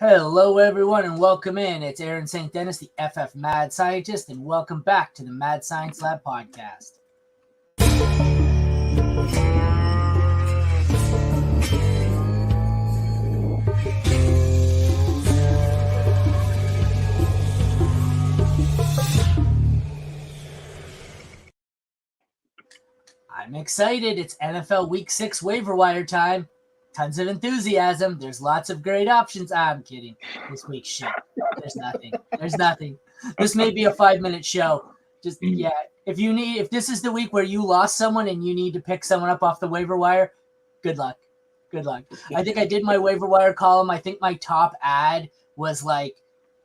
Hello, everyone, and welcome in. It's Aaron St. Dennis, the FF Mad Scientist, and welcome back to the Mad Science Lab podcast. I'm excited. It's NFL Week 6 waiver wire time. Tons of enthusiasm. There's lots of great options. I'm kidding. This week's shit. There's nothing. This may be a 5-minute show. If this is the week where you lost someone and you need to pick someone up off the waiver wire, good luck. I think I did my waiver wire column. I think my top ad was like,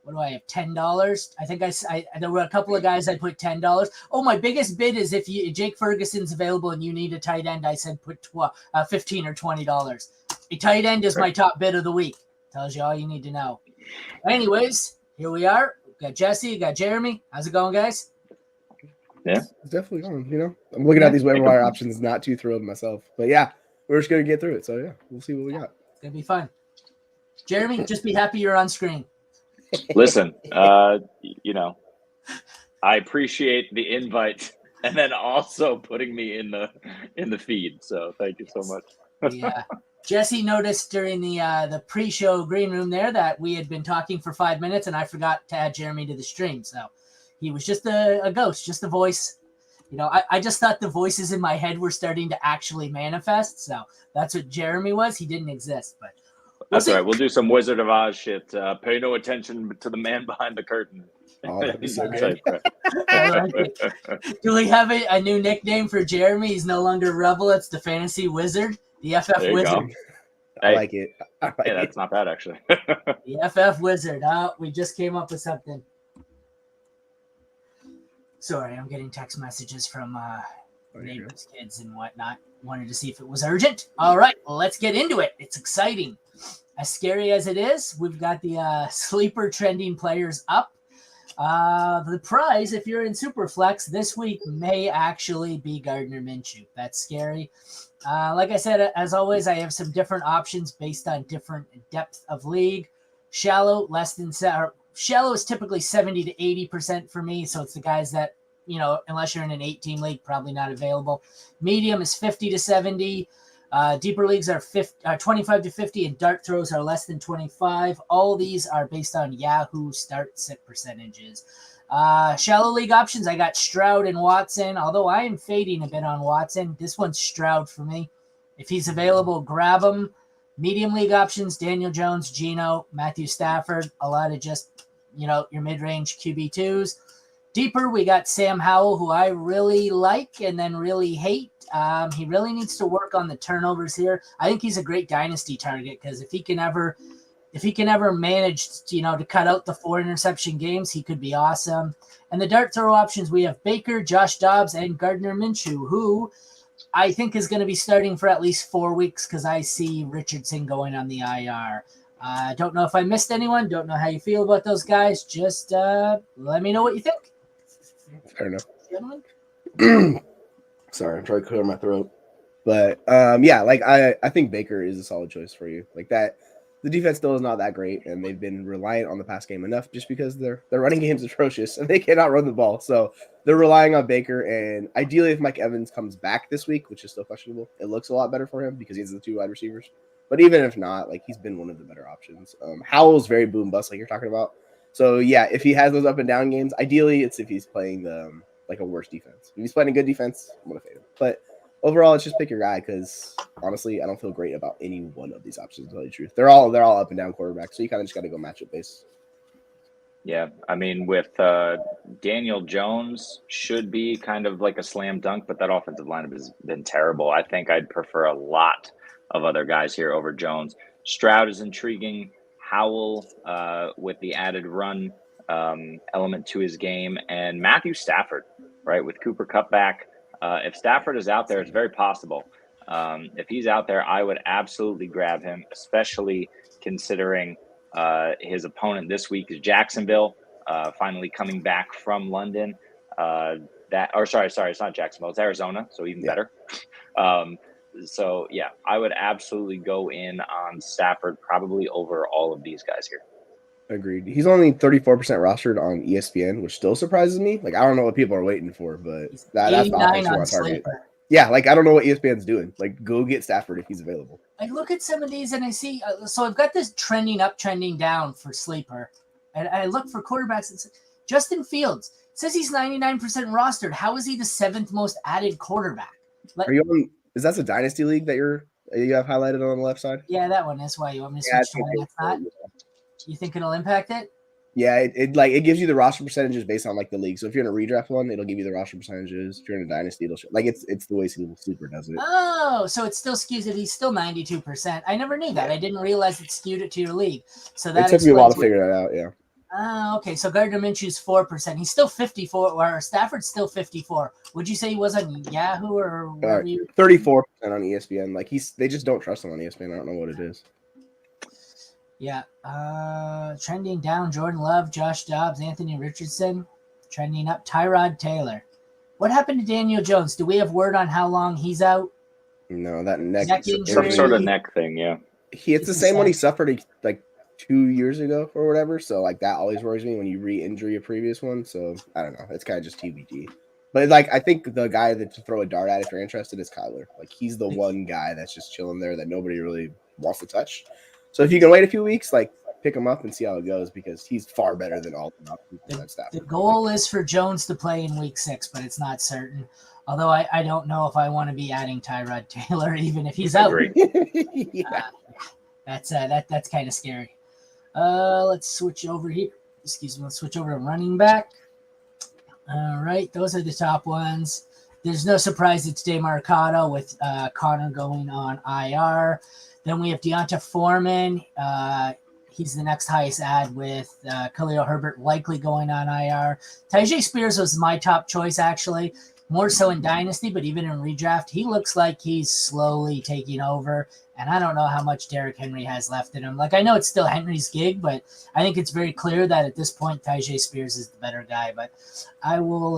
what do I have? $10. I think there were a couple of guys I put $10. Oh, my biggest bid is if Jake Ferguson's available and you need a tight end, I said put $15 or $20. A tight end is my top bid of the week. Tells you all you need to know. Anyways, here we are. Got Jesse, got Jeremy. How's it going, guys? Yeah, it's definitely going. I'm looking at these waiver wire options, not too thrilled myself. But yeah, we're just gonna get through it. So yeah, we'll see what we got. It's gonna be fun. Jeremy, just be happy you're on screen. Listen, I appreciate the invite and then also putting me in the feed. So thank you so much. Yeah. Jesse noticed during the pre-show green room there that we had been talking for 5 minutes and I forgot to add Jeremy to the stream. So he was just a ghost, just a voice. I just thought the voices in my head were starting to actually manifest. So that's what Jeremy was. He didn't exist, but that's all right. We'll do some Wizard of Oz shit. Pay no attention to the man behind the curtain. Oh, that'd be so good. Do we have a new nickname for Jeremy? He's no longer Rebel. It's the Fantasy Wizard. The FF Wizard. I like it. That's not bad, actually. The FF Wizard. We just came up with something. Sorry, I'm getting text messages from neighbors, kids, and whatnot. Wanted to see if it was urgent. All right, well, let's get into it. It's exciting. As scary as it is, we've got the sleeper trending players up. The prize, if you're in Superflex, this week may actually be Gardner Minshew. That's scary. Like I said, as always, I have some different options based on different depth of league. Shallow is typically 70 to 80% for me. So it's the guys that, unless you're in an 8-team league, probably not available. Medium is 50 to 70. Deeper leagues are 25 to 50, and dart throws are less than 25. All these are based on Yahoo start sit percentages. Shallow league options, I got Stroud and Watson, although I am fading a bit on Watson. This one's Stroud for me. If he's available, grab him. Medium league options, Daniel Jones, Geno, Matthew Stafford, a lot of just, your mid-range QB2s. Deeper, we got Sam Howell, who I really like and then really hate. He really needs to work on the turnovers here. I think he's a great dynasty target because if he can ever manage, to cut out the 4 interception games, he could be awesome. And the dart throw options, we have Baker, Josh Dobbs, and Gardner Minshew, who I think is going to be starting for at least 4 weeks because I see Richardson going on the IR. Don't know if I missed anyone. Don't know how you feel about those guys. Just let me know what you think. Fair enough. Gentlemen? Sorry, I'm trying to clear my throat. But I think Baker is a solid choice for you. Like that, the defense still is not that great, and they've been reliant on the pass game enough just because their running game is atrocious and they cannot run the ball. So they're relying on Baker, and ideally if Mike Evans comes back this week, which is still questionable, it looks a lot better for him because he has the 2 wide receivers. But even if not, he's been one of the better options. Howell's very boom bust, like you're talking about. So yeah, if he has those up and down games, ideally it's if he's playing the a worse defense. If he's playing a good defense, I'm gonna fade him. But overall, it's just pick your guy because honestly, I don't feel great about any one of these options. To tell you the truth, they're all up and down quarterbacks, so you kind of just got to go matchup base. Yeah, I mean, with Daniel Jones should be kind of like a slam dunk, but that offensive lineup has been terrible. I think I'd prefer a lot of other guys here over Jones. Stroud is intriguing. Howell with the added run element to his game, and Matthew Stafford, right, with Cooper Kupp back. If Stafford is out there, it's very possible. If he's out there, I would absolutely grab him, especially considering his opponent this week is Jacksonville, finally coming back from London. Sorry, it's not Jacksonville, it's Arizona, so even better. So yeah, I would absolutely go in on Stafford probably over all of these guys here. Agreed. He's only 34% rostered on ESPN, which still surprises me. Like, I don't know what people are waiting for, but He's that's the 89 offense you on want to target. Sleeper. Yeah, like I don't know what ESPN's doing. Like, go get Stafford if he's available. I look at some of these and I see, so I've got this trending up, trending down for Sleeper. And I look for quarterbacks. And Justin Fields says he's 99% rostered. How is he the 7th most added quarterback? Are you on? Is that a dynasty league that you have highlighted on the left side? Yeah, that one is why you want me to Yeah, switch to one that's not. You think it'll impact it? Yeah, it gives you the roster percentages based on like the league. So if you're in a redraft one, it'll give you the roster percentages. If you're in a dynasty, it'll show, like it's the way Sleeper does it. Oh, so it still skews it. He's still 92%. I never knew that. I didn't realize it skewed it to your league. So that it took me a while to figure that out. Yeah. Oh, okay. So Gardner Minshew's 4%. He's still 54, or Stafford's still 54. Would you say he was on Yahoo or wherever 34% on ESPN. Like they just don't trust him on ESPN. I don't know what it is. Yeah. Trending down, Jordan Love, Josh Dobbs, Anthony Richardson. Trending up, Tyrod Taylor. What happened to Daniel Jones? Do we have word on how long he's out? No, that neck injury. Some sort of neck thing, yeah. It's the same one he suffered like 2 years ago or whatever. So like that always worries me when you re-injury a previous one. So I don't know. It's kind of just TBD. But like I think the guy that to throw a dart at if you're interested is Kyler. Like he's the one guy that's just chilling there that nobody really wants to touch. So if you can wait a few weeks, like pick him up and see how it goes because he's far better than all the staff. The goal is for Jones to play in week 6, but it's not certain. Although I don't know if I want to be adding Tyrod Taylor even if he's out. Yeah. That's kind of scary. Let's switch over here. Excuse me. Let's switch over to running back. All right, those are the top ones. There's no surprise it's Demarcado with Connor going on IR. Then we have Deonta Foreman. He's the next highest ad with Khalil Herbert likely going on IR. Tyjae Spears was my top choice, actually, more so in Dynasty, but even in redraft, he looks like he's slowly taking over. And I don't know how much Derrick Henry has left in him. Like, I know it's still Henry's gig, but I think it's very clear that at this point, Tyjae Spears is the better guy. But I will,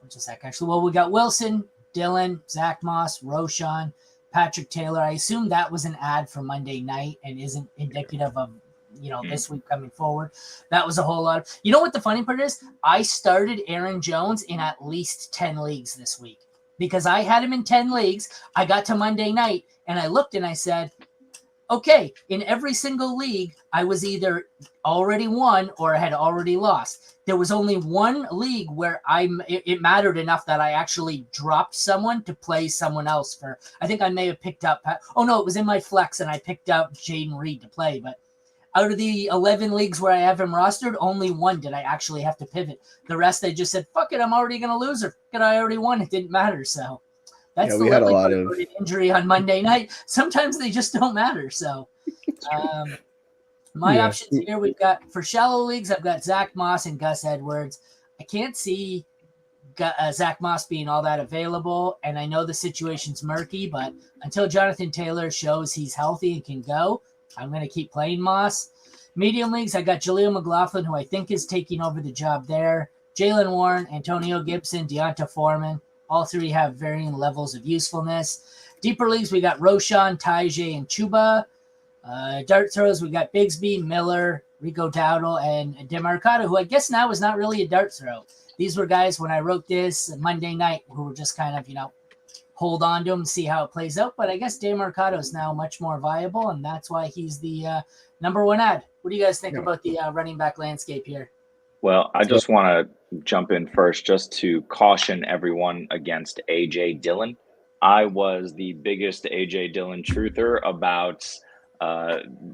just a sec, actually. Well, we got Wilson, Dillon, Zach Moss, Roshan, Patrick Taylor. I assume that was an ad for Monday night and isn't indicative of, this week coming forward. That was a whole lot. You know what the funny part is? I started Aaron Jones in at least 10 leagues this week because I had him in 10 leagues. I got to Monday night and I looked and I said, okay, in every single league, I was either already won or I had already lost. There was only one league where it mattered enough that I actually dropped someone to play someone else for. I think I may have picked up. Oh no, it was in my flex and I picked out Jaden Reed to play. But out of the 11 leagues where I have him rostered, only one did I actually have to pivot. The rest I just said, "Fuck it, I'm already going to lose her. I already won. It didn't matter." So that's we had a lot of injury on Monday night. Sometimes they just don't matter. So. My options here, we've got for shallow leagues, I've got Zach Moss and Gus Edwards. I can't see Zach Moss being all that available, and I know the situation's murky, but until Jonathan Taylor shows he's healthy and can go, I'm going to keep playing Moss. Medium leagues, I got Jaleel McLaughlin, who I think is taking over the job there. Jalen Warren, Antonio Gibson, Deonta Foreman. All three have varying levels of usefulness. Deeper leagues, we got Roshan, Tyjae, and Chuba. Dart throws, we got Bigsby, Miller, Rico Dowdle, and Demarcado, who I guess now is not really a dart throw. These were guys when I wrote this Monday night who were just kind of, hold on to him, see how it plays out. But I guess Demarcado is now much more viable, and that's why he's the number one ad. What do you guys think about the running back landscape here? Well, I just want to jump in first just to caution everyone against A.J. Dillon. I was the biggest A.J. Dillon truther about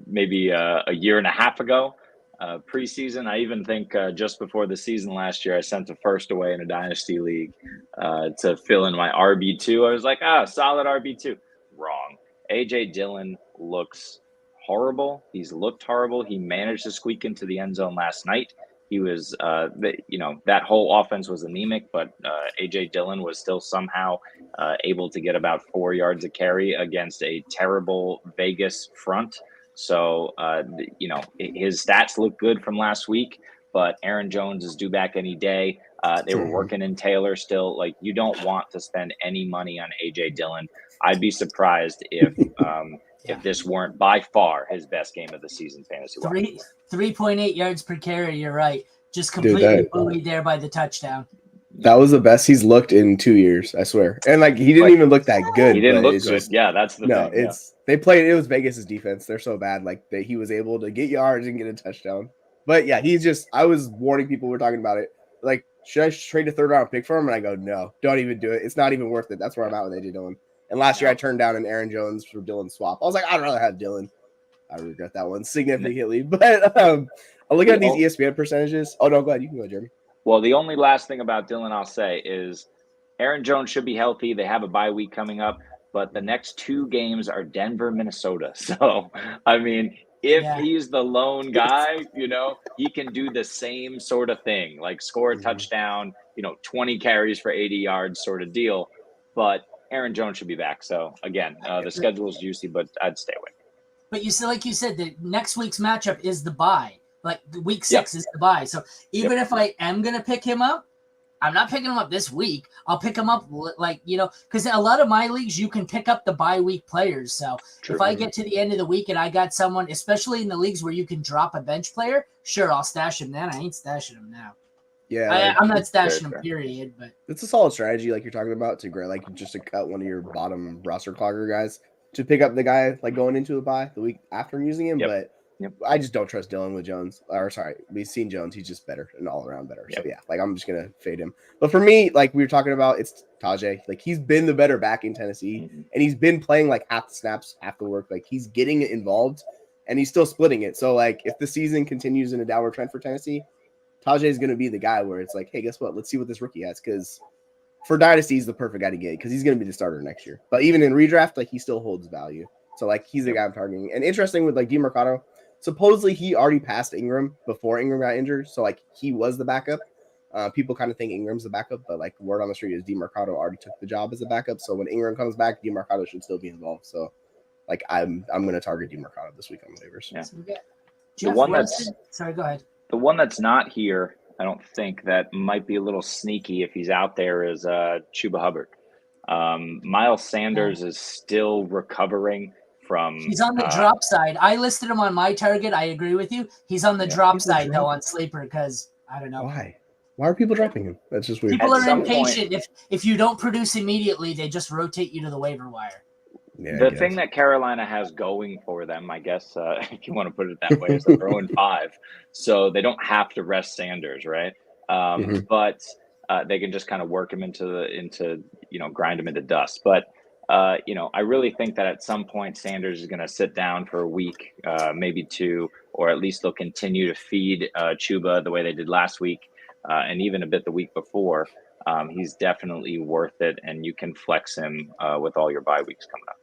maybe a year and a half ago, preseason. I even think just before the season last year, I sent a first away in a dynasty league to fill in my RB2. I was like, solid RB2. Wrong. AJ Dillon looks horrible. He's looked horrible. He managed to squeak into the end zone last night. He was, that whole offense was anemic, but A.J. Dillon was still somehow able to get about 4 yards a carry against a terrible Vegas front. So, his stats look good from last week, but Aaron Jones is due back any day. They were working in Taylor still. Like, you don't want to spend any money on AJ Dillon. I'd be surprised if this weren't by far his best game of the season fantasy wise. 3.8 yards per carry. You're right. Just completely buoyed there by the touchdown. That was the best he's looked in 2 years, I swear. And like he didn't even look that good. He didn't look it's good. Just, yeah, that's the thing. It's they played. It was Vegas's defense. They're so bad. Like that he was able to get yards and get a touchdown. But yeah, he's just. I was warning people. We're talking about it. Like, should I trade a 3rd round pick for him? And I go, no, don't even do it. It's not even worth it. That's where I'm at with AJ Dillon. And last year I turned down an Aaron Jones for Dillon swap. I was like, I'd rather have Dillon. I regret that one significantly. But I'm looking at these ESPN percentages. Oh no, go ahead. You can go, Jeremy. Well, the only last thing about Dillon I'll say is Aaron Jones should be healthy. They have a bye week coming up, but the next 2 games are Denver, Minnesota. So, I mean, if he's the lone guy, he can do the same sort of thing, like score a touchdown, 20 carries for 80 yards sort of deal. But Aaron Jones should be back. So, again, the schedule is juicy, but I'd stay away. But like you said, the next week's matchup is the bye. Like week 6 is the bye. So even if I am going to pick him up, I'm not picking him up this week. I'll pick him up because a lot of my leagues, you can pick up the bye week players. So if I get to the end of the week and I got someone, especially in the leagues where you can drop a bench player, sure, I'll stash him then. I ain't stashing him now. Yeah. I'm not stashing him, period. But it's a solid strategy, like you're talking about, just to cut one of your bottom roster clogger guys to pick up the guy like going into a bye the week after using him. But I just don't trust Dillon with Jones. We've seen Jones. He's just better and all around better. So yeah, like I'm just gonna fade him. But for me, like we were talking about, it's Tajay. Like he's been the better back in Tennessee, and he's been playing like half the snaps, half the work. Like he's getting involved, and he's still splitting it. So like if the season continues in a downward trend for Tennessee, Tajay is gonna be the guy where it's like, hey, guess what? Let's see what this rookie has, because for Dynasty, he's the perfect guy to get because he's gonna be the starter next year. But even in redraft, like he still holds value. So like he's the guy I'm targeting. And interesting with like DeMarcado. Supposedly he already passed Ingram before Ingram got injured, so like he was the backup. People kind of think Ingram's the backup, but like word on the street is DeMarcado already took the job as a backup. So when Ingram comes back, DeMarcado should still be involved. So like I'm going to target DeMarcado this week on the waivers. Yeah. Go ahead. The one that's not here, I don't think, that might be a little sneaky if he's out there, is Chuba Hubbard. Miles Sanders is still recovering. He's on the drop side. I listed him on my target. I agree with you. He's on the drop side though on Sleeper because I don't know why. Why are people dropping him? That's just weird. People are impatient. If you don't produce immediately, they just rotate you to the waiver wire. Yeah, the thing that Carolina has going for them, I guess, if you want to put it that way, is they're 0-5, so they don't have to rest Sanders, right? But they can just kind of work him into grind him into dust. But I really think that at some point Sanders is going to sit down for a week, maybe 2, or at least they'll continue to feed Chuba the way they did last week, and even a bit the week before. He's definitely worth it, and you can flex him with all your bye weeks coming up.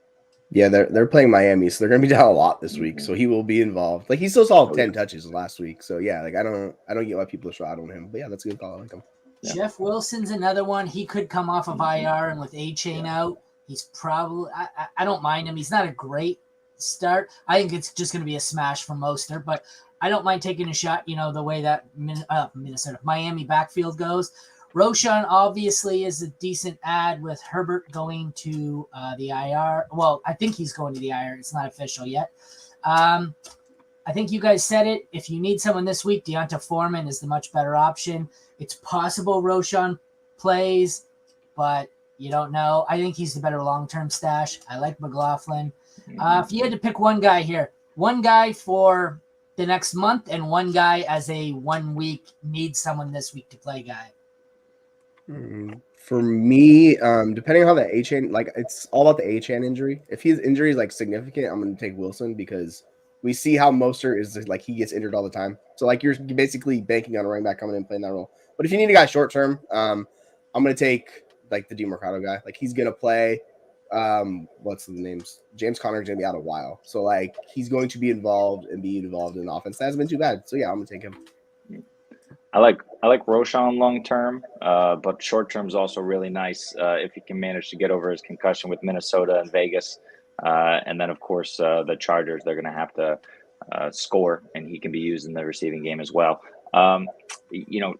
Yeah, they're playing Miami, so they're going to be down a lot this week. So he will be involved. Like he still saw 10 touches last week. So yeah, like I don't get why people are so out on him. But yeah, that's a good call. I like him. Yeah. Jeff Wilson's another one. He could come off of IR, and with A-Chain out, he's probably I don't mind him. He's not a great start. I think it's just going to be a smash for Mostert, but I don't mind taking a shot, the way that Miami backfield goes. Roshan obviously is a decent ad with Herbert going to the IR. Well, I think he's going to the IR. It's not official yet. I think you guys said it. If you need someone this week, Deonta Foreman is the much better option. It's possible Roshan plays, but you don't know. I think he's the better long-term stash. I like McLaughlin. If you had to pick one guy here, one guy for the next month and one guy as a 1 week need someone this week to play guy. For me, depending on how the A-Chain, like it's all about the A-Chain injury. If his injury is like significant, I'm going to take Wilson because we see how Mostert is like he gets injured all the time. So like you're basically banking on a running back coming in and playing that role. But if you need a guy short term, I'm going to take like the DeMarcado guy. Like he's going to play. What's the names? James Conner's going to be out a while. So like he's going to be involved in an offense that hasn't been too bad. So yeah, I'm going to take him. I like Roshan long term, but short term is also really nice if he can manage to get over his concussion with Minnesota and Vegas, and then of course the Chargers, they're going to have to score, and he can be used in the receiving game as well.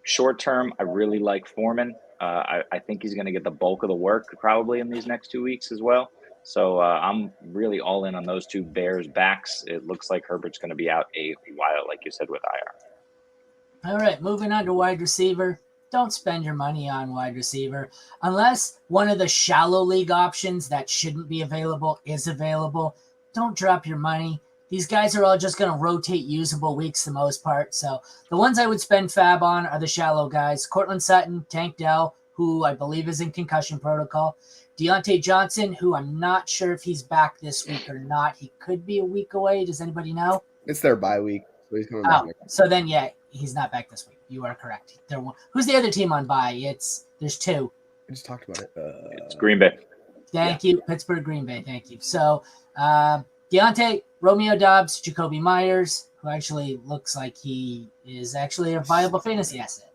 Short term, I really like Foreman. I think he's going to get the bulk of the work probably in these next 2 weeks as well. So I'm really all in on those two Bears backs. It looks like Herbert's going to be out a while, like you said, with IR. All right, moving on to wide receiver. Don't spend your money on wide receiver unless one of the shallow league options that shouldn't be available is available. Don't drop your money. These guys are all just going to rotate usable weeks the most part. So the ones I would spend fab on are the shallow guys. Cortland Sutton, Tank Dell, who I believe is in concussion protocol. Deontay Johnson, who I'm not sure if he's back this week or not. He could be a week away. Does anybody know? It's their bye week, so he's coming back next week. So then, yeah, he's not back this week. You are correct. Who's the other team on bye? There's two. I just talked about it. It's Green Bay. Thank you. Pittsburgh, Green Bay. Thank you. So Deontay, Romeo Doubs, Jacoby Myers, who actually looks like he is actually a viable fantasy asset.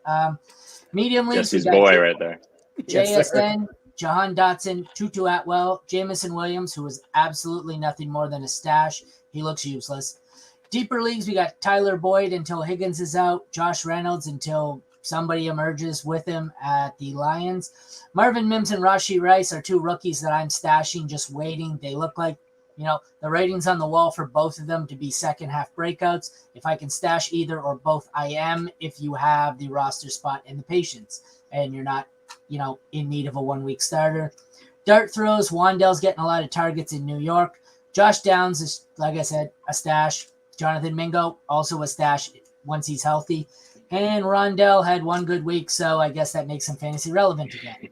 Medium leagues. Jesse's boy right there. JSN, Jahan Dotson, Tutu Atwell, Jamison Williams, who is absolutely nothing more than a stash. He looks useless. Deeper leagues, we got Tyler Boyd until Higgins is out, Josh Reynolds until somebody emerges with him at the Lions. Marvin Mims and Rashee Rice are two rookies that I'm stashing, just waiting. They look like, the rating's on the wall for both of them to be second half breakouts. If I can stash either or both, I am, if you have the roster spot and the patience and you're not, in need of a 1 week starter. Dart throws, Wandell's getting a lot of targets in New York. Josh Downs is, like I said, a stash. Jonathan Mingo, also a stash once he's healthy. And Rondell had one good week, so I guess that makes him fantasy relevant again.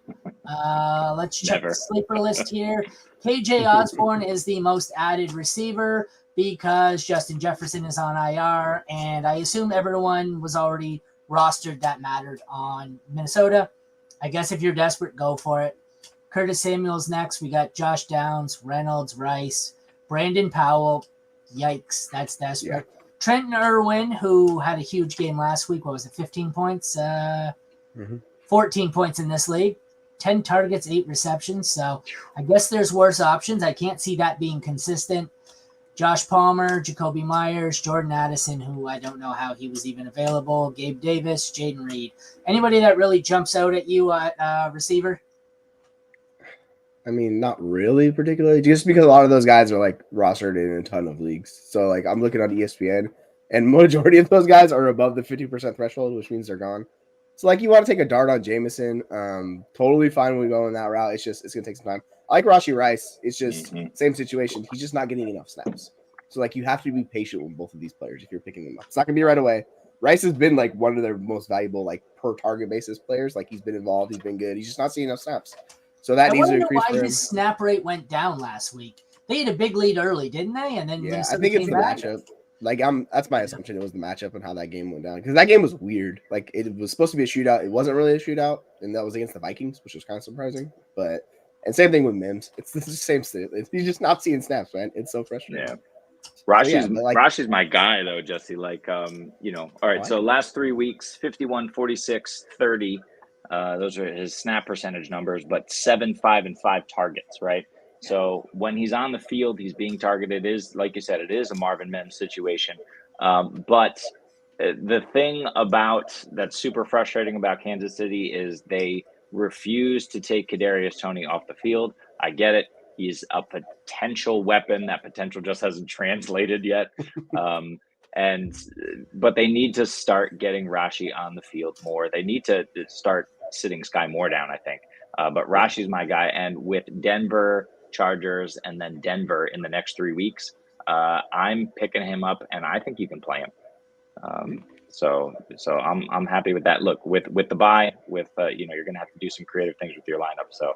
Let's check the sleeper list here. KJ Osborne is the most added receiver because Justin Jefferson is on IR, and I assume everyone was already rostered that mattered on Minnesota. I guess if you're desperate, go for it. Curtis Samuel's next. We got Josh Downs, Reynolds, Rice, Brandon Powell. Yikes, that's desperate. Yeah. Trenton Irwin, who had a huge game last week. What was it, 15 points? 14 points in this league. 10 targets, 8 receptions. So I guess there's worse options. I can't see that being consistent. Josh Palmer, Jacoby Myers, Jordan Addison, who I don't know how he was even available, Gabe Davis, Jaden Reed. Anybody that really jumps out at you at receiver? I mean, not really particularly, just because a lot of those guys are like rostered in a ton of leagues. So like I'm looking on ESPN and majority of those guys are above the 50% threshold, which means they're gone. So like you want to take a dart on Jameson, totally fine when we go in that route. It's going to take some time. I like Rashee Rice. It's just same situation. He's just not getting enough snaps. So like you have to be patient with both of these players if you're picking them up. It's not going to be right away. Rice has been like one of their most valuable like per target basis players. Like he's been involved. He's been good. He's just not seeing enough snaps. So that needs to increase for him. His snap rate went down last week. They had a big lead early, didn't they? And then I think it's the matchup. Like that's my assumption. It was the matchup and how that game went down because that game was weird. Like it was supposed to be a shootout. It wasn't really a shootout, and that was against the Vikings, which was kind of surprising. And same thing with Mims. It's the same thing. He's just not seeing snaps, man. It's so frustrating. Yeah. Rashi's my guy though, Jesse. Like all right. So last 3 weeks, 51, 46, 30. Those are his snap percentage numbers, but 7, 5, and 5 targets, right? So when he's on the field, he's being targeted. It is, like you said, it is a Marvin Mims situation. But the thing that's super frustrating about Kansas City is they refuse to take Kadarius Toney off the field. I get it. He's a potential weapon. That potential just hasn't translated yet. But they need to start getting Rashee on the field more. They need to start sitting Sky Moore down, I think. But Rashee's my guy. And with Denver, Chargers, and then Denver in the next 3 weeks, I'm picking him up, and I think you can play him. So I'm happy with that. Look, with the bye, you're going to have to do some creative things with your lineup. So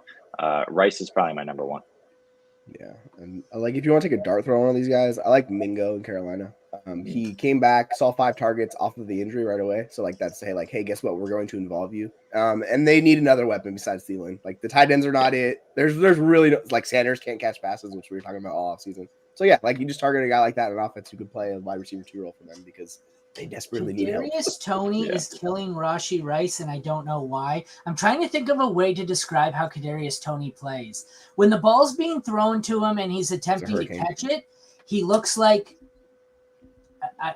Rice is probably my number one. Yeah, and like if you want to take a dart throw on one of these guys, I like Mingo in Carolina. He came back, saw 5 targets off of the injury right away. So like that's hey, guess what? We're going to involve you. And they need another weapon besides Thielen. Like the tight ends are not it. There's really no, like Sanders can't catch passes, which we were talking about all off season. So yeah, like you just target a guy like that in offense who could play a wide receiver 2 role for them because they desperately need help. Kadarius Toney is killing Rashee Rice, and I don't know why. I'm trying to think of a way to describe how Kadarius Toney plays. When the ball's being thrown to him and he's attempting to catch it, he looks like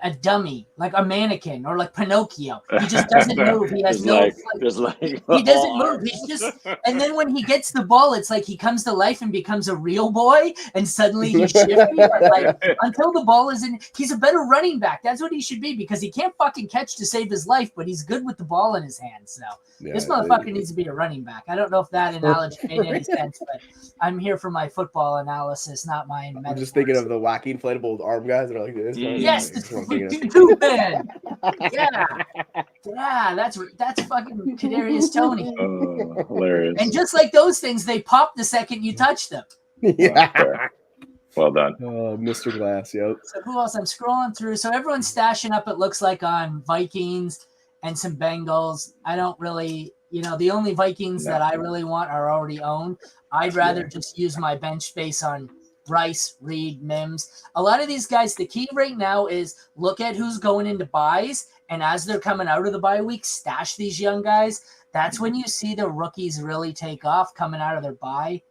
a dummy, like a mannequin, or like Pinocchio. He just doesn't move. He has no. He doesn't move. He's just. And then when he gets the ball, it's like he comes to life and becomes a real boy, and suddenly he's shifty. But like until the ball is in, he's a better running back. That's what he should be because he can't fucking catch to save his life, but he's good with the ball in his hands. So this motherfucker needs to be a running back. I don't know if that analogy made any sense, but I'm here for my football analysis, not my. I'm just thinking of the wacky inflatable arm guys that are like this. Yes, two man. Yeah, that's fucking Kadarius Toney. Hilarious. And just like those things, they pop the second you touch them. Yeah. Well done. Mr. Glass, yep. So who else? I'm scrolling through. So everyone's stashing up, it looks like, on Vikings and some Bengals. I don't really, the only Vikings that I really want are already owned. I'd rather just use my bench space on Bryce, Reed, Mims. A lot of these guys, the key right now is look at who's going into buys, and as they're coming out of the bye week, stash these young guys. That's when you see the rookies really take off coming out of their bye.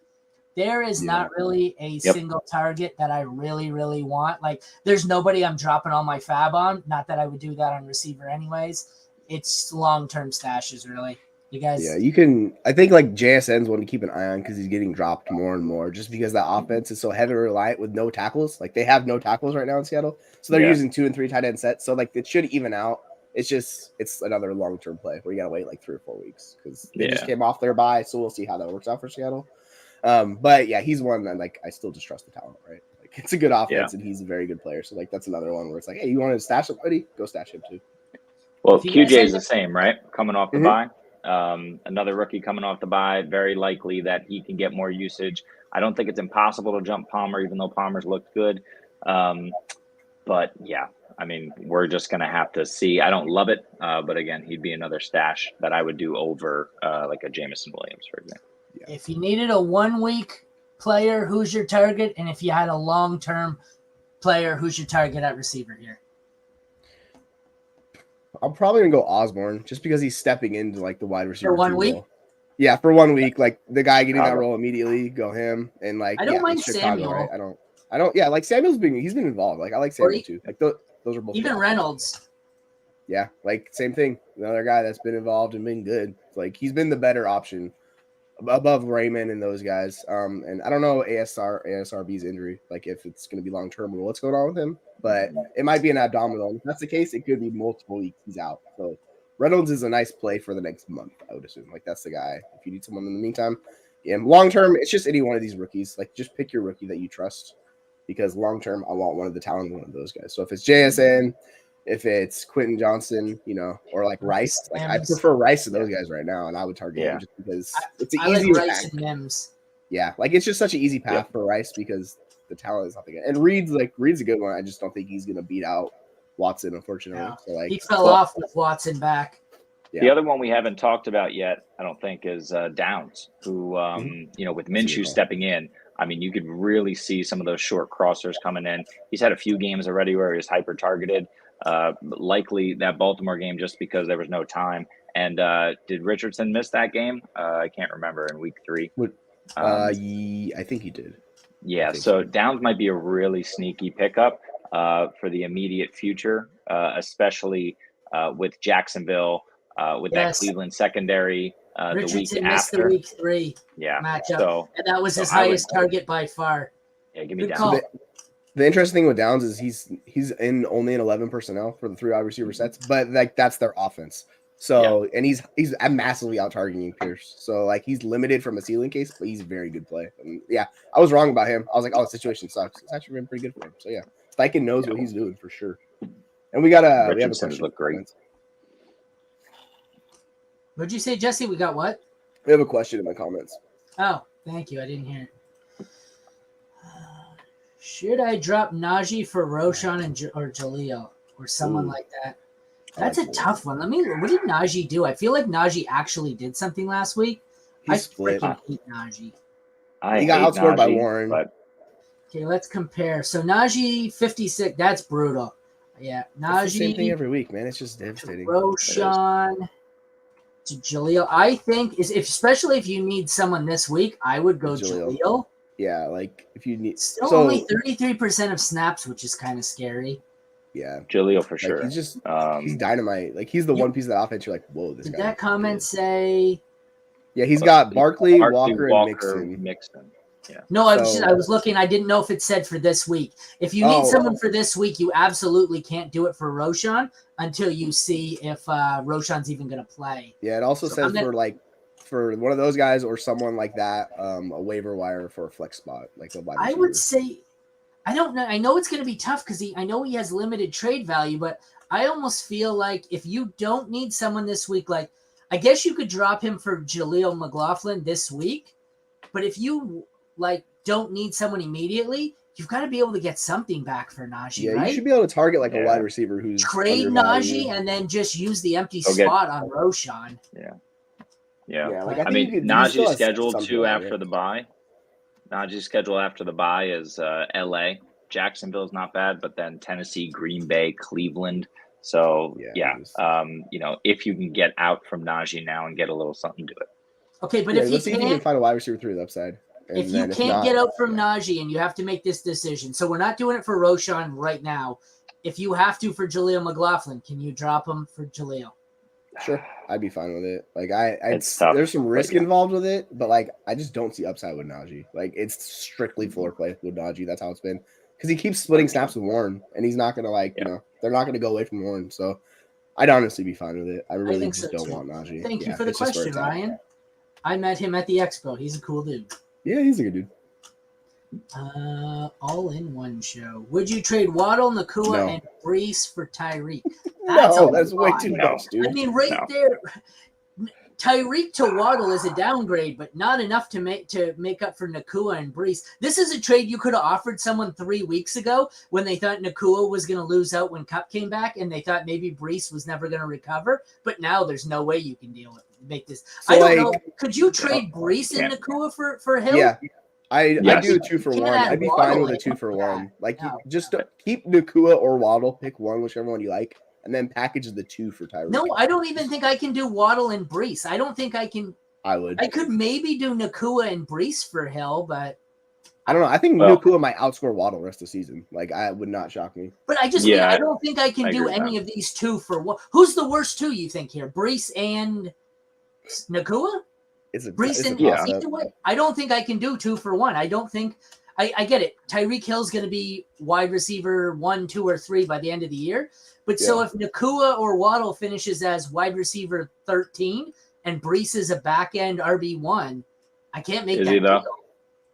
There is not really a single target that I really, really want. Like, there's nobody I'm dropping all my fab on. Not that I would do that on receiver anyways. It's long-term stashes, really. You guys. Yeah, you can. I think like JSN's one to keep an eye on because he's getting dropped more and more just because that offense is so heavily reliant with no tackles. Like, they have no tackles right now in Seattle. So they're using 2 and 3 tight end sets. So like it should even out. It's another long-term play where you got to wait like 3 or 4 weeks because they just came off their bye. So we'll see how that works out for Seattle. But yeah, he's one that like I still just trust the talent, right? Like, it's a good offense and he's a very good player. So like that's another one where it's like, hey, you want to stash somebody? Go stash him too. Well, QJ is the same, right? Coming off the bye. Another rookie coming off the bye, very likely that he can get more usage. I don't think it's impossible to jump Palmer, even though Palmer's looked good. But yeah, I mean, we're just going to have to see. I don't love it, but again, he'd be another stash that I would do over like a Jameson Williams, for example. Yeah. If you needed a 1 week player, who's your target? And if you had a long-term player, who's your target at receiver here? I'm probably gonna go Osborne just because he's stepping into like the wide receiver for 1 week. Role. Yeah, for 1 week, like the guy getting that role immediately, go him. And like I don't mind Chicago, Samuel. right? I don't. Yeah, like Samuel's been involved. Like I like Samuel too. Like those are both even Reynolds. Yeah, like same thing. Another guy that's been involved and been good. Like he's been the better option above Raymond and those guys. And I don't know ASRB's injury, like if it's going to be long term or what's going on with him, but it might be an abdominal. If that's the case, it could be multiple weeks he's out. So Reynolds is a nice play for the next month, I would assume. Like that's the guy if you need someone in the meantime. Yeah, long term, it's just any one of these rookies. Like just pick your rookie that you trust, because long term, I want one of the talented one of those guys. So if it's JSN, if it's Quentin Johnson, or like Rice, like I prefer Rice to those guys right now, and I would target him just because it's an easy like Rice and Mims. Yeah, like it's just such an easy path for Rice because the talent is nothing. And Reed's a good one. I just don't think he's gonna beat out Watson, unfortunately. No. So like he fell off with Watson back. Yeah. The other one we haven't talked about yet, I don't think, is Downs, who with Minshew stepping in. I mean, you could really see some of those short crossers coming in. He's had a few games already where he was hyper targeted. Likely that Baltimore game just because there was no time. And did Richardson miss that game? I can't remember in week 3. I think he did. Yeah, so Downs might be a really sneaky pickup for the immediate future, especially with Jacksonville, with that Cleveland secondary. Richardson the week missed after the week 3 matchup, and that was his highest target by far. Yeah, give me Downs. The interesting thing with Downs is he's only in 11 personnel for the 3 wide receiver sets, but like that's their offense. So and he's massively out targeting Pierce. So like he's limited from a ceiling case, but he's a very good play. And yeah, I was wrong about him. I was like, the situation sucks. It's actually been pretty good for him. So yeah, Steichen knows what he's doing for sure. And we have a question. Look great. What'd you say, Jesse? We got what? We have a question in my comments. Oh, thank you. I didn't hear it. Should I drop Najee for Roshan or Jaleel or someone like that? That's a tough one. What did Najee do? I feel like Najee actually did something last week. I freaking hate Najee. He got outscored by Warren. Okay, let's compare. So Najee 56. That's brutal. Yeah, Najee. It's the same thing every week, man. It's just devastating. Roshan to Jaleel. I think especially if you need someone this week, I would go Jaleel. Yeah, like if you need only 33% of snaps, which is kind of scary. Yeah. Jaleel for Like sure. he's dynamite. Like he's the one piece of the offense you're like, whoa, this Did guy. that comment say? Yeah, he's got Barkley, Walker, and Mixon. Yeah. No, I was looking. I didn't know if it said for this week. If you need someone for this week, you absolutely can't do it for Roshan until you see if Roshan's even going to play. Yeah, it also says for one of those guys or someone like that, a waiver wire for a flex spot, like a wide receiver. I would say, I don't know. I know it's going to be tough because I know he has limited trade value, but I almost feel like if you don't need someone this week, like I guess you could drop him for Jaleel McLaughlin this week, but if you don't need someone immediately, you've got to be able to get something back for Najee, right? You should be able to target a wide receiver who's trade Najee and then just use the empty spot on Roshan. Yeah. I mean, Najee's scheduled after the bye. Najee's schedule after the bye is L.A. Jacksonville's not bad, but then Tennessee, Green Bay, Cleveland. So if you can get out from Najee now and get a little something to it. Okay, but let's see if you can find a wide receiver through the upside. If you can't get out from Najee and you have to make this decision, so we're not doing it for Roshan right now. If you have to for Jaleel McLaughlin, can you drop him for Jaleel? Sure, I'd be fine with it. There's some risk Yeah. involved with it, but I just don't see upside with Najee. It's strictly floor play with Najee. That's how it's been because he keeps splitting snaps with Warren, and he's not gonna they're not gonna go away from Warren. So I'd honestly be fine with it. I really just don't want Najee. Thank you for the question, Ryan. I met him at the expo. He's a cool dude. Yeah, he's a good dude. All in one show. Would you trade Waddle, Nakua, and Brees for Tyreek? That's way too much, dude. I mean, there, Tyreek to Waddle is a downgrade, but not enough to make up for Nakua and Brees. This is a trade you could have offered someone 3 weeks ago when they thought Nakua was going to lose out when Kupp came back, and they thought maybe Brees was never going to recover. But now there's no way you can make this. So I don't know. Could you trade Brees and Nakua for Hill? Yeah. I do a 2-for-1. I'd be fine with a 2-for-1. Just keep Nakua or Waddle, pick one, whichever one you like, and then package the 2 for Tyreek. No, I don't even think I can do Waddle and Brees. I don't think I can. I would. I could maybe do Nakua and Brees for Hill, but I don't know. I think Nakua might outscore Waddle the rest of the season. I would not shock me. But I don't think I can do any of these 2 for one. Who's the worst 2 you think here? Brees and Nakua? I don't think I can do 2 for 1. I don't think I get it. Tyreek Hill's going to be wide receiver 1, 2, or 3 by the end of the year. But so if Nakua or Waddle finishes as wide receiver 13 and Brees is a back end RB1, I can't make that deal.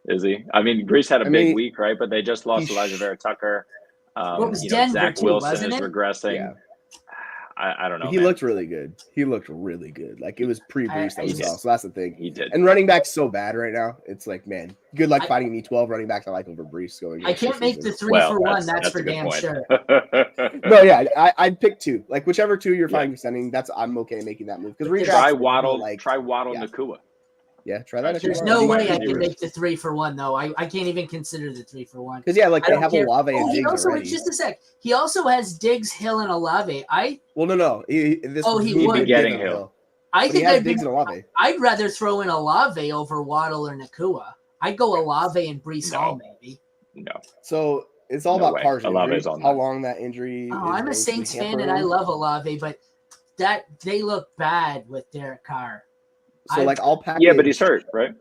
Is he? I mean, Brees had a big week, right? But they just lost Elijah Vera Tucker. Denver Zach too, Wilson is regressing. Yeah. I don't know. He looked really good. It was pre-Brees that we saw. So that's the thing. He did. And running back's so bad right now. It's man, good luck finding me 12 running backs I like over Brees going. I can't make the 3 for 1. That's for damn sure. No, yeah, I'd pick 2. Whichever 2 you're finding sending. I'm okay making that move because try Waddle. Try Waddle Nakua. Yeah, try that. There's no way I can make the 3 for 1 though. I can't even consider the 3 for 1. Because they have Olave and Diggs already. Just a sec. He also has Diggs, Hill, and Olave. No. He would be getting Hill. I think Diggs and Olave. I'd rather throw in Olave over Waddle or Nakua. I'd go Olave and Brees Hall maybe. No. So it's all about Carr's injury. How long that injury? I'm a Saints fan and I love Olave, but they look bad with Derek Carr. So I'll pack. Yeah, but he's hurt, right?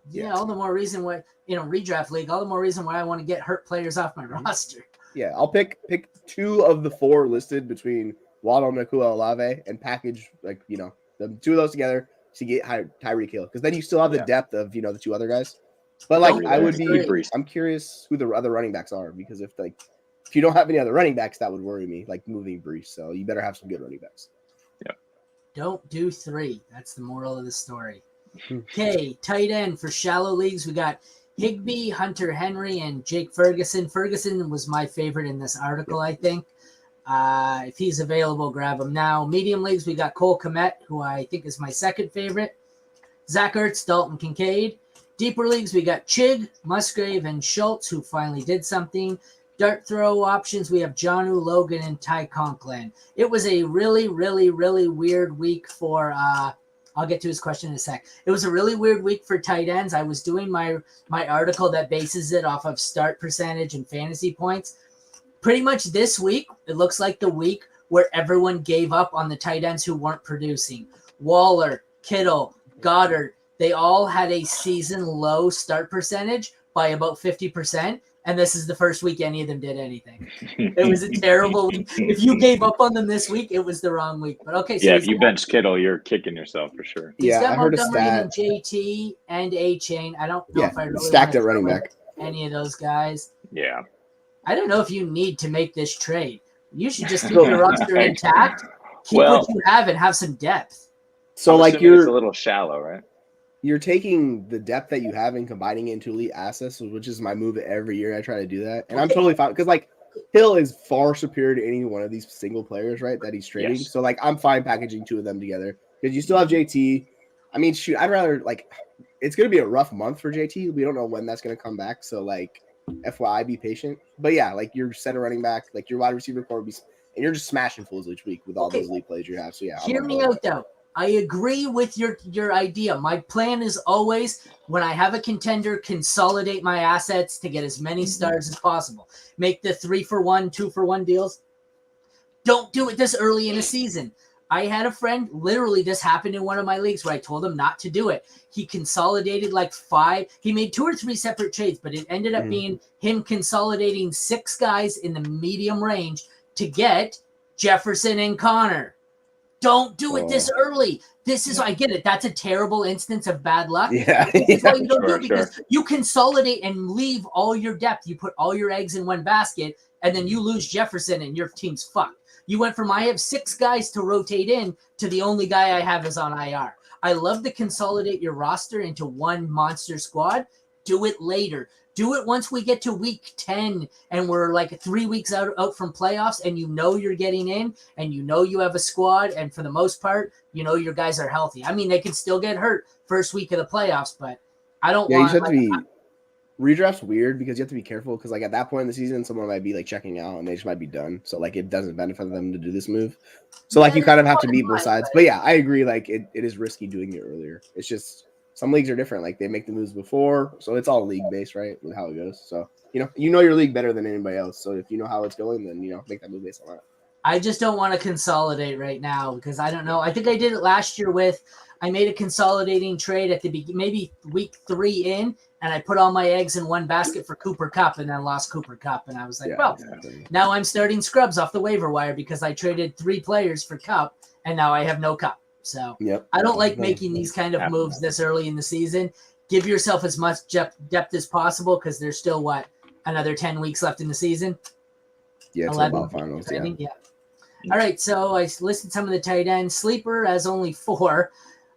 Yeah, all the more reason why redraft league. All the more reason why I want to get hurt players off my roster. Yeah, I'll pick 2 of the 4 listed between Waddle, Nakua, Olave, and package the 2 of those together to get Tyreek Hill because then you still have the depth of the 2 other guys. But I'm curious who the other running backs are because if you don't have any other running backs, that would worry me moving Brees. So you better have some good running backs. Don't do 3. That's the moral of the story. Okay, tight end for shallow leagues. We got Higbee, Hunter Henry, and Jake Ferguson. Ferguson was my favorite in this article, I think. If he's available, grab him now. Medium leagues, we got Cole Kmet, who I think is my second favorite. Zach Ertz, Dalton Kincaid. Deeper leagues, we got Chig, Musgrave, and Schultz, who finally did something. Dart throw options, we have Jonnu, Logan, and Ty Conklin. It was a really, really, really weird week for I'll get to his question in a sec. It was a really weird week for tight ends. I was doing my article that bases it off of start percentage and fantasy points. pretty much this week, it looks like the week where everyone gave up on the tight ends who weren't producing. Waller, Kittle, Goddard, they all had a season low start percentage by about 50%. And this is the first week any of them did anything. It was a terrible week. If you gave up on them this week, it was the wrong week. But okay, so yeah, if you bench Kittle, you're kicking yourself for sure. He's got I heard a Montgomery stat. and JT and A-Chain. I don't know if I really stacked want at running back. any of those guys. Yeah. I don't know if you need to make this trade. You should just keep your roster intact, keep what you have, and have some depth. So I'm like assuming it's a little shallow, right? You're taking the depth that you have and combining it into elite assets, which is my move every year. I try to do that, and I'm totally fine because like Hill is far superior to any one of these single players, right? That he's trading. Yes. So like I'm fine packaging two of them together because you still have JT. I mean, shoot, I'd rather like it's going to be a rough month for JT. We don't know when that's going to come back. So like, FYI, be patient. But yeah, like you're center running back, like your wide receiver core, and you're just smashing fools each week with all those elite plays you have. So yeah, hear me out though. I agree with your idea. My plan is always when I have a contender, consolidate my assets to get as many stars as possible. Make the 3-for-1, 2-for-1 deals. Don't do it this early in a season. I had a friend, literally this happened in one of my leagues where I told him not to do it. He consolidated like 5. He made 2 or 3 separate trades, but it ended up being him consolidating 6 guys in the medium range to get Jefferson and Connor. Don't do it this early. This is, I get it. That's a terrible instance of bad luck. Yeah. That's why you don't do it because you consolidate and leave all your depth. You put all your eggs in one basket and then you lose Jefferson and your team's fucked. You went from I have 6 guys to rotate in to the only guy I have is on IR. I love to consolidate your roster into one monster squad. Do it later. Do it once we get to week 10 and we're like 3 weeks out from playoffs and you know you're getting in and you know you have a squad and for the most part, you know your guys are healthy. I mean, they can still get hurt first week of the playoffs, but I don't want... you have to be... Redraft's weird because you have to be careful because like at that point in the season, someone might be like checking out and they just might be done. So like it doesn't benefit them to do this move. So like you kind of have to beat both sides. But yeah, I agree. Like it is risky doing it earlier. It's just some leagues are different. Like they make the moves before. So it's all league based, right? With how it goes. So you know your league better than anybody else. So if you know how it's going, then make that move based on that. I just don't want to consolidate right now because I don't know. I think I did it last year I made a consolidating trade at the beginning, maybe week 3 in, and I put all my eggs in one basket for Cooper Kupp and then lost Cooper Kupp. And I was like, now I'm starting scrubs off the waiver wire because I traded 3 players for Kupp and now I have no Kupp. So I don't like making these kind of moves this early in the season. Give yourself as much depth as possible because there's still, another 10 weeks left in the season? Yeah, it's 11 about finals. Yeah. All right, so I listed some of the tight ends. Sleeper as only 4.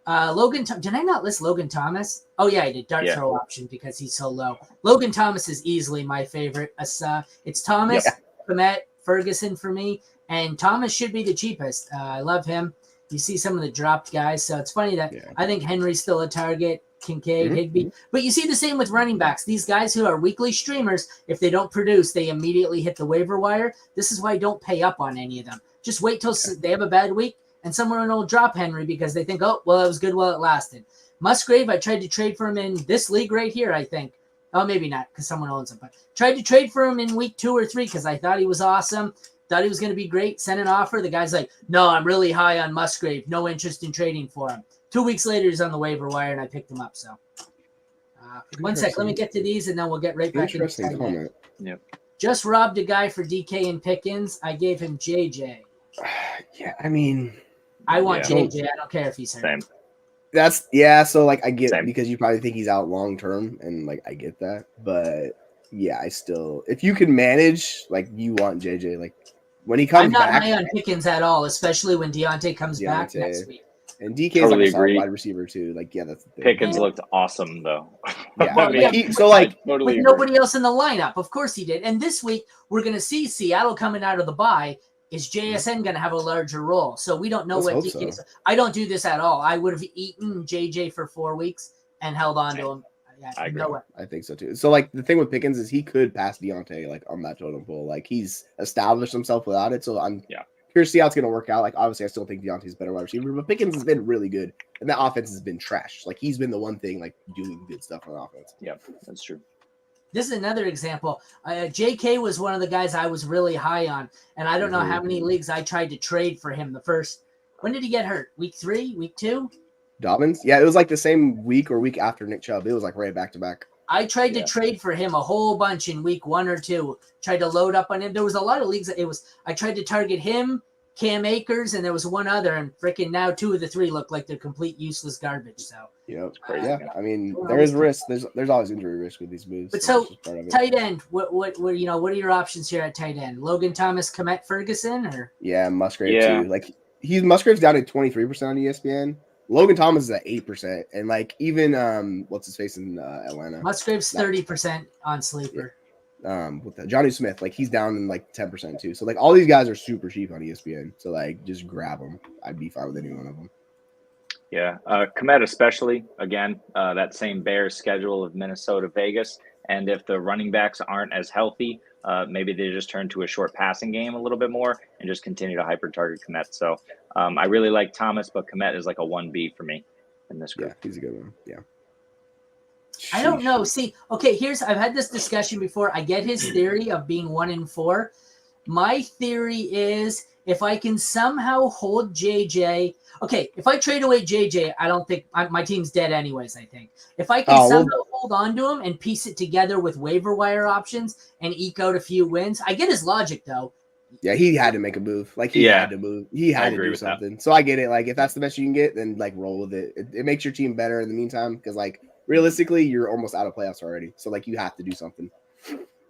Logan, did I not list Logan Thomas? Oh yeah, I did. Dart throw option because he's so low. Logan Thomas is easily my favorite. It's Thomas, Komet, Ferguson for me, and Thomas should be the cheapest. I love him. You see some of the dropped guys, so it's funny that I think Henry's still a target. Kincaid, Higbee, but you see the same with running backs. These guys who are weekly streamers, if they don't produce, they immediately hit the waiver wire. This is why I don't pay up on any of them. Just wait till they have a bad week. And someone will drop Henry because they think, oh, well, it was good while it lasted. Musgrave, I tried to trade for him in this league right here, I think. Oh, maybe not because someone owns him. But tried to trade for him in week 2 or 3 because I thought he was awesome. Thought he was going to be great. Sent an offer. The guy's like, no, I'm really high on Musgrave. No interest in trading for him. 2 weeks later, he's on the waiver wire, and I picked him up. So, one sec. Let me get to these, and then we'll get right back into Interesting comment. Yep. Just robbed a guy for DK and Pickens. I gave him JJ. Yeah, I mean... I want JJ. I don't care if he's hurt. Same. That's so like I get it because you probably think he's out long term and like I get that. But yeah, I still if you can manage, like you want JJ. Like when he comes back. I'm not high on Pickens at all, especially when Deontay comes back next week. And DK is like a solid wide receiver too. Like, that's the thing. Pickens looked awesome though. Yeah. With nobody else in the lineup. Of course he did. And this week we're gonna see Seattle coming out of the bye. Is JSN going to have a larger role? So we don't know what DK is. I don't do this at all. I would have eaten JJ for 4 weeks and held on to him. I agree. I think so too. So like the thing with Pickens is he could pass Deontay like on that totem pole. Like he's established himself without it. So I'm curious to see how it's going to work out. Like obviously I still think Deontay's a better wide receiver, but Pickens has been really good. And that offense has been trash. Like he's been the one thing like doing good stuff on offense. Yeah, that's true. this is another example. JK was one of the guys I was really high on, and I don't know how many leagues I tried to trade for him. When did he get hurt? Week 3, week 2? Dobbins? Yeah, it was like the same week or week after Nick Chubb. It was like right back to back. I tried to trade for him a whole bunch in week 1 or 2. Tried to load up on him. There was a lot of leagues. I tried to target him, Cam Akers, and there was one other, and freaking now 2 of the 3 look like they're complete useless garbage. So it's crazy. Yeah, I mean, there is risk. There's always injury risk with these moves. But so tight end, what are your options here at tight end? Logan Thomas, Komet Ferguson, or Musgrave too. Like Musgrave's down at 23% on ESPN. Logan Thomas is at 8%, and like even what's his face in Atlanta? Musgrave's 30% on sleeper. With Johnny Smith, like he's down in like 10% too. So like all these guys are super cheap on ESPN. So like just grab them. I'd be fine with any one of them. Yeah, Komet especially. Again, that same Bears schedule of Minnesota, Vegas, and if the running backs aren't as healthy, maybe they just turn to a short passing game a little bit more and just continue to hyper target Komet. So I really like Thomas, but Komet is like a 1B for me in this group. Yeah, he's a good one. Yeah. I don't know. See, okay, I've had this discussion before. I get his theory of being 1-4. My theory is if I can somehow hold JJ. Okay, if I trade away JJ, I don't think my team's dead anyways, I think. If I can somehow hold on to him and piece it together with waiver wire options and eke out a few wins, I get his logic, though. Yeah, he had to make a move. Like, he had to move. He had to do something. So I get it. Like, if that's the best you can get, then, like, roll with it. It makes your team better in the meantime because, like, realistically, you're almost out of playoffs already. So, like, you have to do something.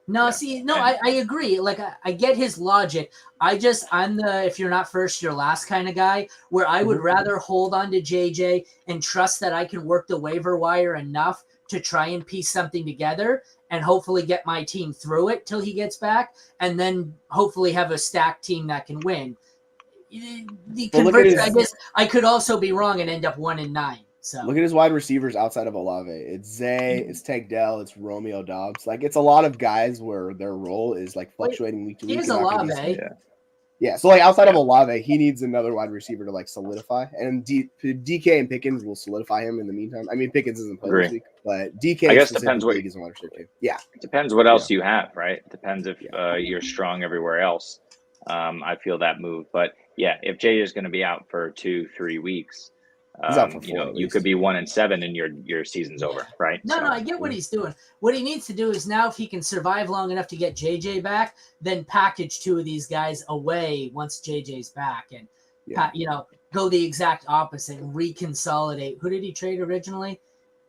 No, I agree. Like, I get his logic. I'm the if you're not first, you're last kind of guy where I would rather hold on to JJ and trust that I can work the waiver wire enough to try and piece something together and hopefully get my team through it till he gets back and then hopefully have a stacked team that can win. The conversion, I guess I could also be wrong and end up 1-9. So look at his wide receivers outside of Olave. It's Zay, it's Tank Dell, it's Romeo Dobbs. Like it's a lot of guys where their role is like fluctuating week to week. He is Olave. Yeah. So like outside of Olave, he needs another wide receiver to like solidify. And DK and Pickens will solidify him in the meantime. I mean, Pickens isn't playing this week, but DK I guess depends what is a wide receiver too. Yeah. It depends what else you have, right? It depends if you're strong everywhere else. I feel that move. But yeah, if Jay is going to be out for 2-3 weeks, you could be 1-7 and your season's over, right? No, I get what he's doing. What he needs to do is now, if he can survive long enough to get JJ back, then package 2 of these guys away once JJ's back, and go the exact opposite and reconsolidate. Who did he trade originally?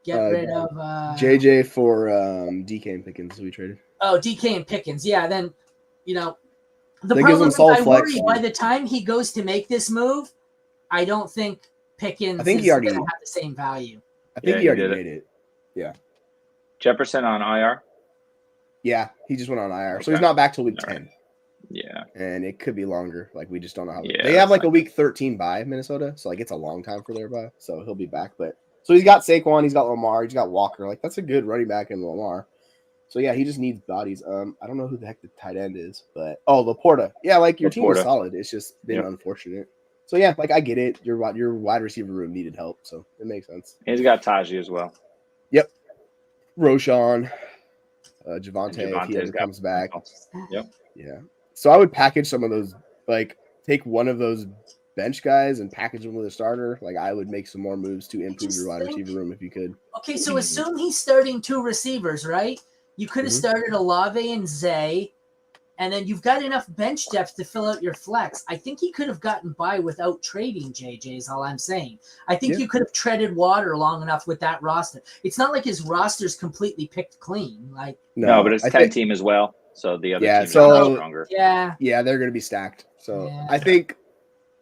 Get rid of JJ for DK and Pickens. We traded. Oh, DK and Pickens. Yeah, then the that problem is I worry by the time he goes to make this move, I don't think Pickens is going to have the same value. I think he already made it. Yeah. Jefferson on IR? Yeah, he just went on IR. Okay. So he's not back till week 10. Right. Yeah. And it could be longer. Like, we just don't know how. They have, like, a week 13 bye, Minnesota. So, like, it's a long time for their bye. So, he'll be back. But so, he's got Saquon. He's got Lamar. He's got Walker. Like, that's a good running back in Lamar. So, yeah, he just needs bodies. I don't know who the heck the tight end is. But, Laporta. Yeah, like, your team is solid. It's just been unfortunate. So, yeah, like, I get it. Your wide receiver room needed help, so it makes sense. He's got Tajee as well. Yep. Roshan, Javonte, if he ever comes back. Yep. Yeah. So, I would package some of those, like, take one of those bench guys and package them with a starter. Like, I would make some more moves to improve your wide receiver room if you could. Okay, so assume he's starting 2 receivers, right? You could have started Olave and Zay. And then you've got enough bench depth to fill out your flex. I think he could have gotten by without trading JJ is all I'm saying. I think you could have treaded water long enough with that roster. It's not like his roster's completely picked clean. Like No, but it's 10 team as well. So the other teams are stronger. Yeah, they're going to be stacked. So I think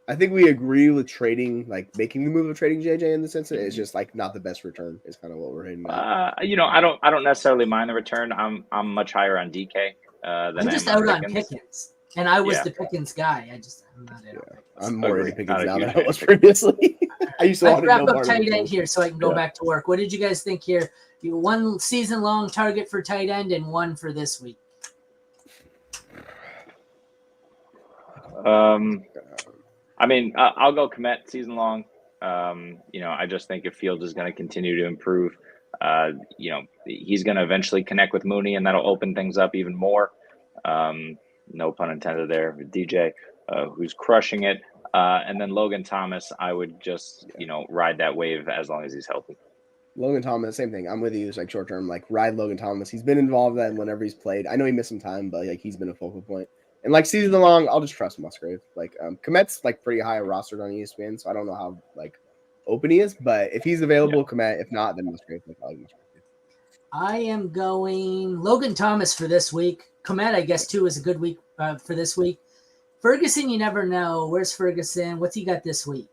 we agree with trading, like making the move of trading JJ in the sense that it's just like not the best return is kind of what we're hitting. I don't necessarily mind the return. I'm much higher on DK. I'm just out on Pickens, and I was the Pickens guy. I'm not in. I'm more into Pickens now than I was previously. I used to want to wrap up tight end here so I can go back to work. What did you guys think here? One season-long target for tight end and one for this week. I mean, I'll go Komet season-long. I just think if Fields is going to continue to improve, He's going to eventually connect with Mooney, and that'll open things up even more. No pun intended there with DJ, who's crushing it. And then Logan Thomas, I would just, ride that wave as long as he's healthy. Logan Thomas, same thing. I'm with you. It's like short term, like ride Logan Thomas. He's been involved in whenever he's played. I know he missed some time, but like he's been a focal point. And like season long, I'll just trust Musgrave. Like Komet's like pretty high rostered on ESPN, so I don't know how like open he is. But if he's available, Komet. If not, then Musgrave. Like, I am going Logan Thomas for this week. Komet, I guess, too, is a good week for this week. Ferguson, you never know. Where's Ferguson? What's he got this week?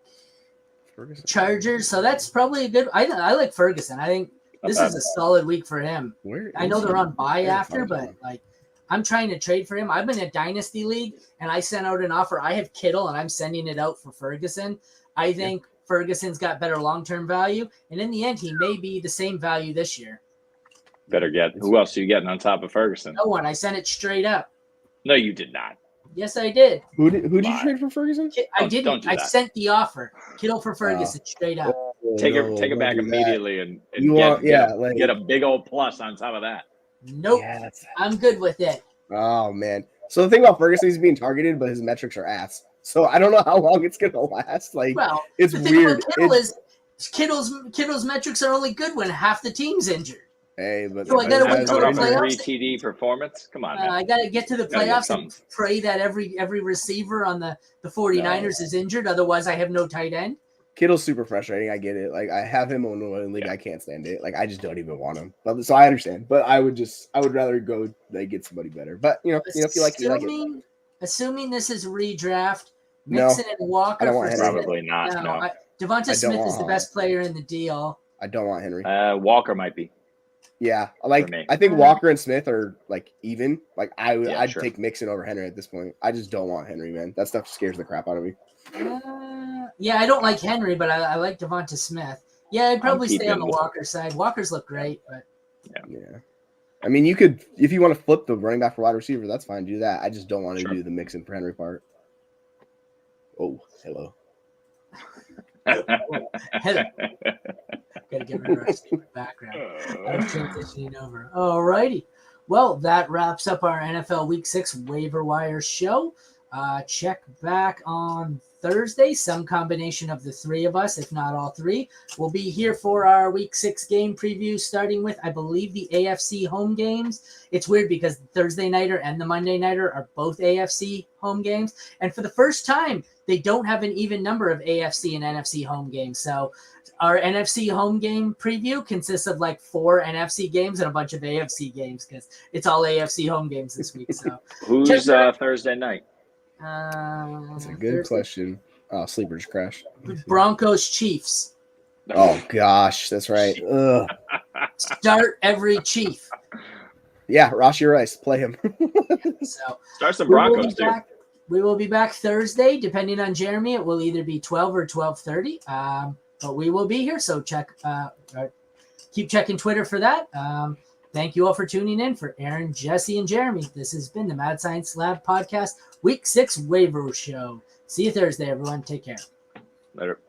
Ferguson. Chargers. So that's probably a good. I like Ferguson. I think this is a solid week for him. I know they're on bye after, but like I'm trying to trade for him. I've been in a dynasty league, and I sent out an offer. I have Kittle, and I'm sending it out for Ferguson. I think Ferguson's got better long-term value, and in the end, he may be the same value this year. Better get. Who else are you getting on top of Ferguson? No one. I sent it straight up. No, you did not. Yes, I did. Who did you trade for Ferguson? I didn't. Don't do I that. sent the offer. Kittle for Ferguson straight up. Take it back immediately and get a big old plus on top of that. Nope. Yeah, I'm good with it. Oh man. So the thing about Ferguson, he's being targeted, but his metrics are ass. So I don't know how long it's gonna last. Like, well, it's the thing weird. About Kittle is Kittle's metrics are only good when half the team's injured. Hey, but So I gotta wait till the playoffs. 3 TD performance. Come on, man. I gotta get to the playoffs and pray that every receiver on the 49ers is injured. Otherwise, I have no tight end. Kittle's super frustrating. I get it. Like I have him on one league. I can't stand it. Like I just don't even want him. But so I understand. But I would rather go like get somebody better. But if you like it. Assuming this is redraft, Mixon and Walker. I don't want Henry. Probably not. No. Devonta Smith is the best player in the deal. I don't want Henry. Walker might be. Yeah, I think Walker and Smith are like even. Like I'd take Mixon over Henry at this point. I just don't want Henry, man. That stuff scares the crap out of me. Yeah, I don't like Henry, but I like Devonta Smith. Yeah, I'd probably stay on the Walker side. Walker's look great, but yeah. I mean, you could if you want to flip the running back for wide receiver, that's fine. Do that. I just don't want to do the Mixon for Henry part. Oh, hello. Hello. Gotta get rid of our stupid background. I'm transitioning over. All righty. Well, that wraps up our NFL Week 6 Waiver Wire show. Check back on Thursday. Some combination of the three of us, if not all three, will be here for our Week 6 game preview, starting with, I believe, the AFC home games. It's weird because the Thursday nighter and the Monday nighter are both AFC home games. And for the first time, they don't have an even number of AFC and NFC home games. So our NFC home game preview consists of like 4 NFC games and a bunch of AFC games because it's all AFC home games this week. So who's Thursday night? That's a good question. Oh, sleepers crash. Broncos Chiefs. Oh gosh, that's right. Ugh. Start every Chief. Yeah, Rashi Rice, play him. So start some Broncos too. We will be back Thursday, depending on Jeremy. It will either be 12 or 12:30. But we will be here, so keep checking Twitter for that. Thank you all for tuning in. For Aaron, Jesse, and Jeremy, this has been the Mad Science Lab Podcast Week 6 Waiver Show. See you Thursday, everyone. Take care. Later.